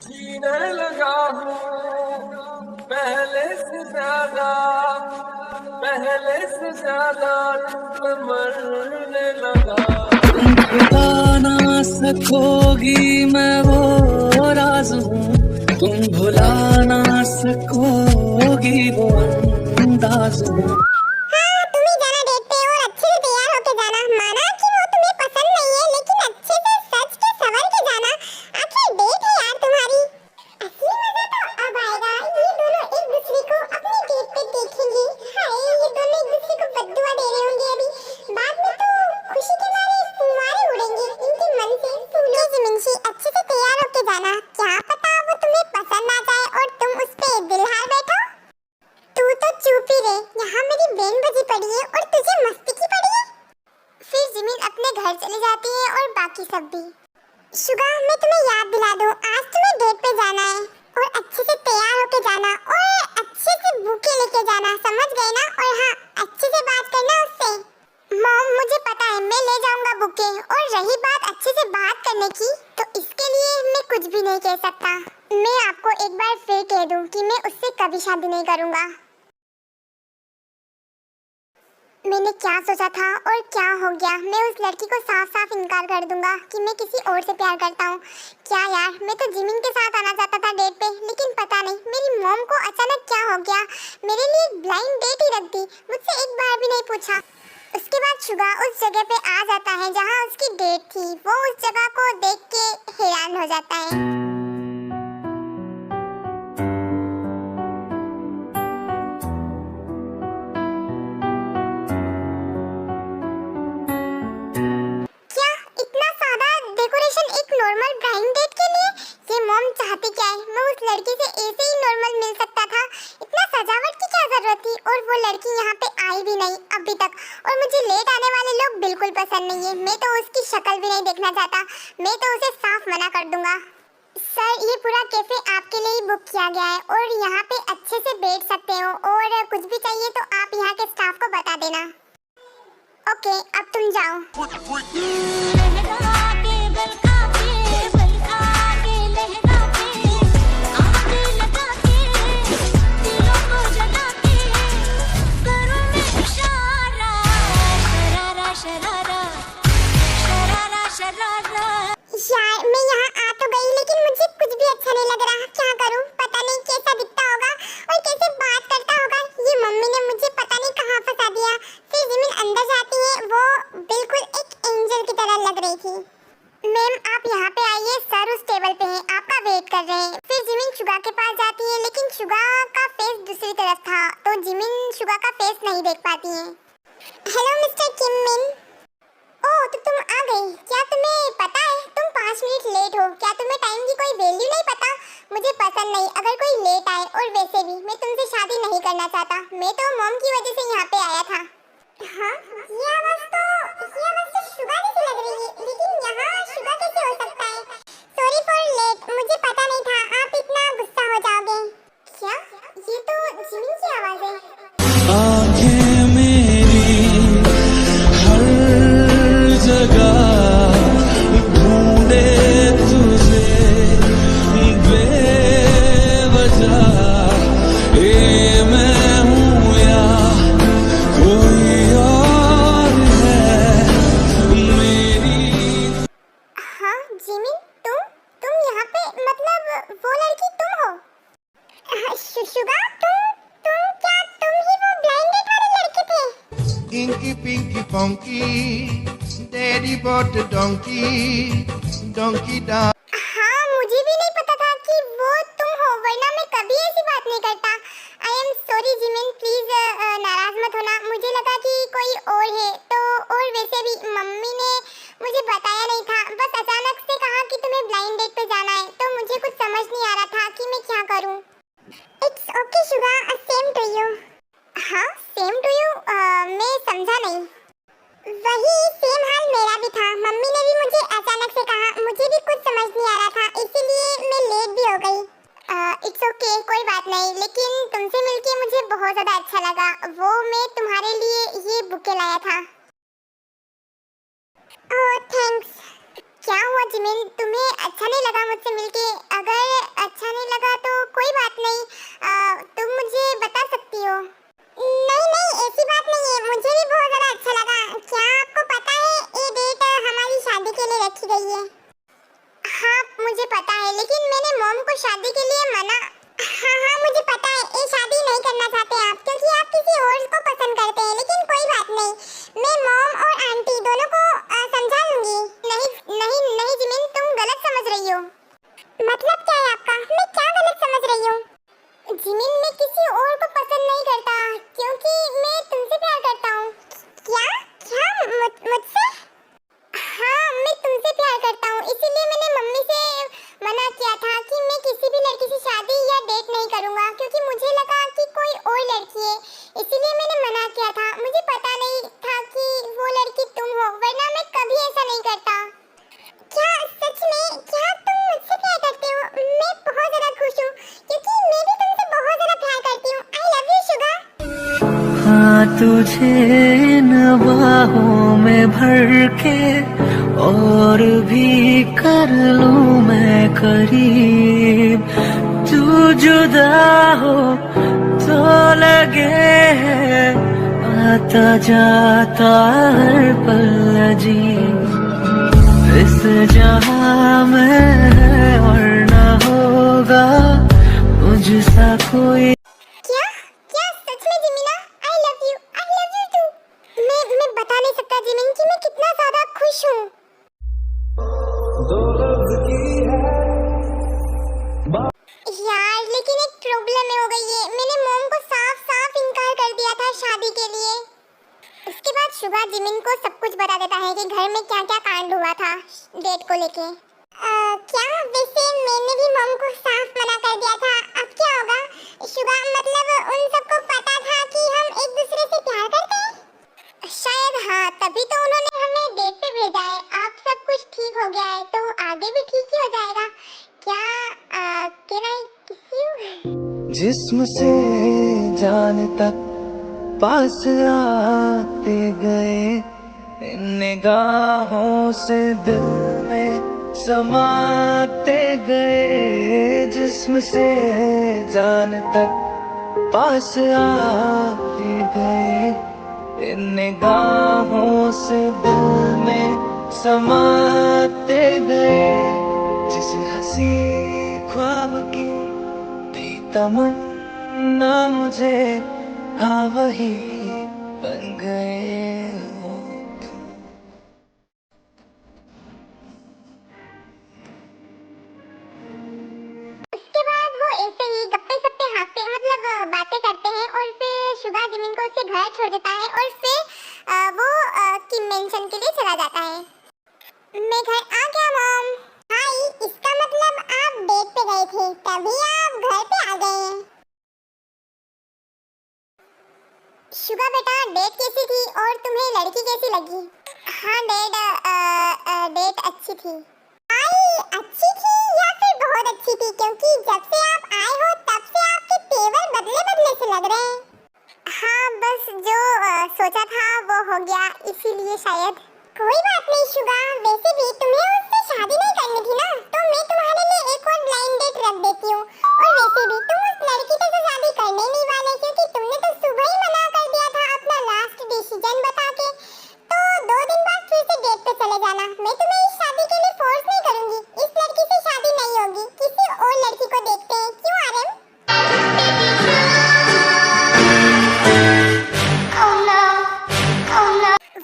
जीने लगा हूँ पहले से ज्यादा तुम पे मरने लगा। तुम बता ना सकोगी मैं वो राज हूँ, तुम भुला ना सकोगी वो अंदाज हूँ। हाँ, तुम ही जाना डेट पे और अच्छे से तैयार होके जाना। माना कि वो तुम्हें पसंद नहीं है, लेकिन अच्छे से सच के संवर के जाना। आखिर डेट है यार तुम्हारी। असली मजा तो अब आएगा। ये दोनों एक दूसरे को अपनी डेट पे देखेंगे। हाय, ये दोनों एक दूसरे को बद्दुआ दे रहे होंगे अभी। बाद में तो खुशी के मारे फुहारे उड़ेंगे इनके मन से। फूलों की मिंशी, अच्छे से तैयार होके जाना। क्या पता वो तुम्हें पसंद आ जाए और तुम उस पे दिल हार बैठो। तू तो चुप ही रहे, यहाँ मेरी बेन बजी पड़ी है और तुझे मस्ती की पड़ी है। फिर जिमिन अपने घर चली जाती है और बाकी सब भी। शुगा, मैं तुम्हें याद दिला दूं, आज तुम्हें डेट पे जाना है और अच्छे से तैयार होके जाना और अच्छे से बुके लेके जाना, समझ गए ना? और हाँ, अच्छे से बात करना उससे। मॉम, मुझे पता है मैं ले जाऊंगा बुके। और रही बात अच्छे से बात करने की, तो इसके लिए मैं कुछ भी नहीं कह सकता। मैं आपको एक बार फिर कह दूं कि मैं उससे कभी शादी नहीं करूंगा। मैंने क्या सोचा था और क्या हो गया। मैं उस लड़की को साफ साफ इनकार कर दूंगा कि मैं किसी और से प्यार करता हूँ। क्या यार, मैं तो जिमिन के साथ आना चाहता था डेट पे, लेकिन पता नहीं मेरी मॉम को अचानक क्या हो गया, मेरे लिए एक ब्लाइंड डेट ही रख दी। मुझसे एक बार भी नहीं पूछा। उसके बाद शुगा उस जगह पे आ जाता है जहाँ उसकी डेट थी। वो उस जगह को देख के हैरान हो जाता है। क्या इतना सादा डेकोरेशन एक नॉर्मल ब्लाइंड डेट के लिए? ये मॉम चाहती क्या है? मैं उस लड़की से ऐसे ही नॉर्मल मिल सकता था, इतना सजावट की क्या जरूरत थी? और वो लड़की यहाँ पे आई भी नहीं अभी तक। और मुझे लेट आने वाले लोग बिल्कुल पसंद नहीं है। मैं तो उसकी शक्ल भी नहीं देखना चाहता। मैं तो उसे साफ मना कर दूंगा। सर, ये पूरा कैफे आपके लिए ही बुक किया गया है और यहाँ पे अच्छे से बैठ सकते हो, और कुछ भी चाहिए तो आप यहाँ के स्टाफ को बता देना। ओके, अब तुम जाओ। यार, मैं यहाँ आ तो गई, लेकिन मुझे कुछ भी अच्छा नहीं लग रहा। क्या करूँ? पता नहीं कैसा दिखता होगा और कैसे बात करता होगा। ये मम्मी ने मुझे पता नहीं कहाँ फंसा दिया। फिर जिमिन अंदर जाती है, वो बिल्कुल एक एंजल की तरह लग रही थी। मैम, आप यहाँ पे आइए, सर उस टेबल पे हैं, आपका वेट कर रहे हैं। फिर जिमिन शुगा के पास जाती है, लेकिन शुगा का फेस दूसरी तरफ था, तो जिमिन शुगा का फेस नहीं देख पाती है। हेलो मिस्टर किम मिन। ओह, तो तुम आ गई। क्या तुम्हें पता है तुम 5 मिनट लेट हो? क्या तुम्हें टाइम की कोई वैल्यू नहीं पता? मुझे पसंद नहीं अगर कोई लेट आए, और वैसे भी मैं तुमसे शादी नहीं करना चाहता। मैं तो मॉम की वजह से यहाँ पे आया था। हाँ, ये आवाज तो शुगा जैसी लग रही है, लेकिन यहाँ शुगा कैसे हो सकता है? सॉरी फॉर लेट, मुझे पता नहीं था आप इतना गुस्सा हो जाओगे। क्या? ये तो जिमिन की आवाज है। आँखें मेरी हर जगह ढूंढे तुझे बेवजह, ये मैं हूँ या कोई और है मेरी। हाँ जिमिन, तुम यहाँ पे, मतलब वो लड़की तुम हो? शुगा, तुम ही वो ब्लाइंड डेट वाले लड़के थे? Inky Pinky Funky, Daddy bought the donkey down. हाँ, मुझे भी नहीं पता था कि वो तुम हो, वरना मैं कभी ऐसी बात नहीं करता। I am sorry Jimin, please नाराज मत होना। मुझे लगा कि कोई और है तो, और वैसे भी मम्मी ने मुझे बताया नहीं था, बस अचानक से कहा कि तुम्हें ब्लाइंड डेट पे जाना है, तो मुझे कुछ समझ नहीं आ रहा था कि मैं क्या करूं। It's okay sugar, same to you. हाँ, सेम टू यू? मैं समझा नहीं। वही सेम हाल मेरा भी था। मम्मी ने भी मुझे अचानक से कहा, मुझे भी कुछ समझ नहीं आ रहा था, इसीलिए मैं लेट भी हो गई। इट्स ओके, कोई बात नहीं, लेकिन तुमसे मिलके मुझे बहुत ज़्यादा अच्छा लगा। वो मैं तुम्हारे लिए ये बुके लाया था। ओह थैंक्स। क्या हुआ जिमिन, तुम्हें अच्छा नहीं लगा मुझसे मिलके? अगर पता है, लेकिन मैंने मॉम को शादी के लिए मना। हाँ हाँ मुझे पता है, ये शादी नहीं करना चाहते आप, क्योंकि आप किसी और को पसंद करते हैं। लेकिन कोई बात नहीं, मैं मॉम और आंटी दोनों को समझा लूंगी। नहीं नहीं नहीं जिमिन, तुम गलत समझ रही हो। मतलब क्या है आपका? मैं क्या गलत समझ रही हूँ? जिमिन, मैं किसी और को पसंद नहीं करता, क्योंकि मैं तुमसे प्यार करता हूँ। क्या क्या मुझसे? हाँ, मैं तुमसे प्यार करता हूँ, इसीलिए मैंने मम्मी से मना किया था कि मैं किसी भी लड़की से शादी या डेट नहीं करूँगा, क्योंकि मुझे लगा कि कोई और लड़की है, इसीलिए मैंने मना किया था। मुझे पता नहीं था कि वो लड़की तुम हो, वरना मैं कभी ऐसा नहीं करता। क्या सच में? क्या तुम मुझसे प्यार करते हो? मैं बहुत ज़्यादा खुश हूँ, क्योंकि मैं भी तुमसे बहुत ज़्यादा प्यार करती हूँ। आई लव यू शुगा। हाँ, तुझे इन बाहों में भर के और भी कर लूं मैं करीब। तू जुदा हो तो लगे है आता जाता हर पल अजीब। इस जहां में है और न होगा मुझसा कोई। क्या क्या सच में जिमिना? I love you too. मैं बता नहीं सकता जिमिन कि मैं कितना ज़्यादा खुश हूँ। यार लेकिन एक प्रॉब्लम हो गई है, मैंने मॉम को साफ साफ इनकार कर दिया था शादी के लिए। उसके बाद शुगा जिमिन को सब कुछ बता देता है कि घर में क्या क्या कांड हुआ था डेट को लेके। क्या वैसे मैंने भी मॉम को साफ मना कर दिया था, अब क्या होगा? शुगा मतलब उन सबको पता था कि हम एक दूसरे से प्यार करते हैं? शायद हाँ, तभी तो उन्होंने हमें डेट पे भेजा है। अब सब कुछ ठीक हो गया है तो आगे भी ठीक ही हो जाएगा। क्या कैन आई किस यू? जिस्म से जान तक पास आते गए, इन निगाहों से दिल में समाते गए। जिस्म से जान तक पास आते गए, इन निगाहों से दिल में समाते गए। जिस हंसी ख्वाब की थी तमन्ना मुझे, हाँ वही बन गए हो। उसके बाद वो ऐसे ही गप्पे सप्पे हाँसते मतलब बातें करते हैं और फिर शुगा जिमिन को उसके घर छोड़ देता है और फिर वो किम मेंशन के लिए चला जाता है। मैं घर आ गया मॉम। हाय, इसका मतलब आप डेट पे गए थे तभी आप घर पे आ गए हैं। शुगा बेटा, डेट कैसी थी और तुम्हें लड़की कैसी लगी? हाँ डैड, डेट अच्छी थी। आई अच्छी थी या फिर बहुत अच्छी थी? क्योंकि जब से आप आए हो तब से आपके तेवर बदले बदले से लग रहे हैं। हाँ बस जो सोचा था वो हो गया, इसीलिए शायद। कोई बात नहीं शुगा, वैसे भी तुम्हें उससे शादी नहीं करनी थी ना, तो मैं तुम्हारे लिए एक और ब्लाइंड डेट रख देती हूँ। और वैसे भी तुम उस लड़की से तो शादी करने नहीं वाले, क्योंकि तुमने तो सुबह ही मना कर दिया था अपना लास्ट डिसीजन बता के। तो 2 दिन बाद फिर से डेट पे चले जाना। मैं तुम्हें इस शादी के लिए फोर्स नहीं करूंगी। इस लड़की से शादी नहीं होगी, किसी और लड़की को देखते हैं। क्यों आर्यन?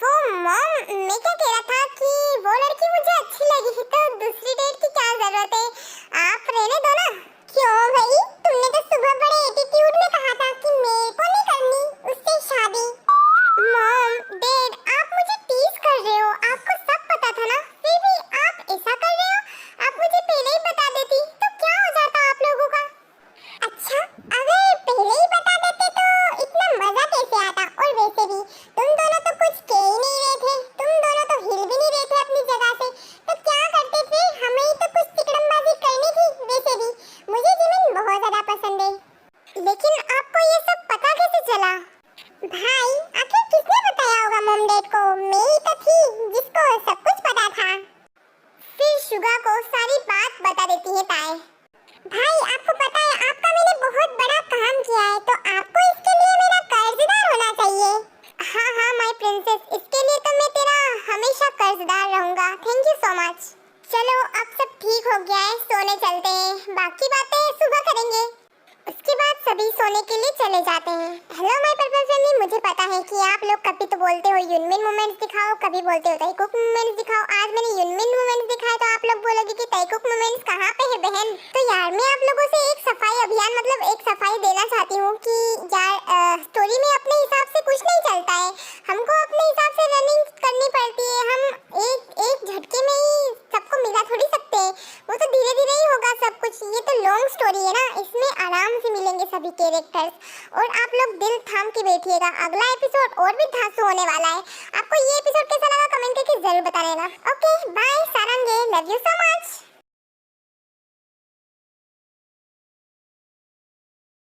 वो मॉम, मैं क्या कह रहा था कि वो लड़की मुझे अच्छी लगी, तो दूसरी डेट की क्या जरूरत है? आप रहने दो ना। क्यों भाई, तुमने तो सुबह बड़े एटीट्यूड में कहा था कि मेरे को नहीं करनी उससे शादी। मॉम डैड, आप मुझे टीज कर रहे हो, आपको सब पता था ना, फिर भी आप ऐसा कर रहे हो। आप मुझे पहले ही बता देती तो क्या हो जाता आप लोगों का? अच्छा, अगर पहले ही बता देते तो इतना मजा कैसे आता? और वैसे भी तुम दोनों तो कुछ कह ही नहीं रहे थे, तुम दोनों तो हिल भी नहीं रहे थे अपनी जगह से, तो क्या करते थे? हमें ही तो कुछ तिकड़मबाजी करनी थी। वैसे भी मुझे जिमिन बहुत ज्यादा पसंद है। लेकिन आपको ये सब पता कैसे चला? भाई आखिर किसने बताया होगा मॉम डैड को? मैं ही तो थी जिसको सब कुछ पता था। फिर शुगा को सारी बात बता देती है ताए। भाई आपको पता है आपका मैंने बहुत बड़ा काम किया है, तो आपको इसके लिए मेरा कर्जदार होना चाहिए। हाँ हाँ माय प्रिंसेस, इसके लिए तो मैं तेरा हमेशा कर्जदार रहूंगा। Thank you so much. चलो अब सब ठीक हो गया है, सोने चलते हैं, बाकी बातें सुबह करेंगे। उसके बाद सभी सोने के लिए चले जाते हैं। हेलो माय पर्पल फैमिली, मुझे पता है कि आप लोग कभी तो बोलते हो यूनमिन मोमेंट्स दिखाओ, कभी बोलते हो ताइकुक मोमेंट्स दिखाओ। आज मैंने यूनमिन मोमेंट्स दिखाया तो आप लोग बोलोगे कि ताइकुक मोमेंट्स कहाँ पे है बहन। तो यार मैं आप लोगों से एक सफाई अभियान मतलब एक सफाई देना चाहती हूँ कि यार स्टोरी में अपने हिसाब से कुछ नहीं चलता है, हमको अपने हिसाब से रनिंग करनी पड़ती है। हम एक झटके में ही सबको मिला थोड़ी सकते हैं, वो तो धीरे धीरे ही होगा सब कुछ। ये तो लॉन्ग स्टोरी है ना, इसमें आराम से मिलेंगे सभी कैरेक्टर्स। और आप लोग दिल थाम के बैठिएगा, अगला एपिसोड और भी धांसू होने वाला है। आपको ये एपिसोड कैसा लगा कमेंट करके जरूर बता देना। ओके बाय सारंगे, लव यू सो मच।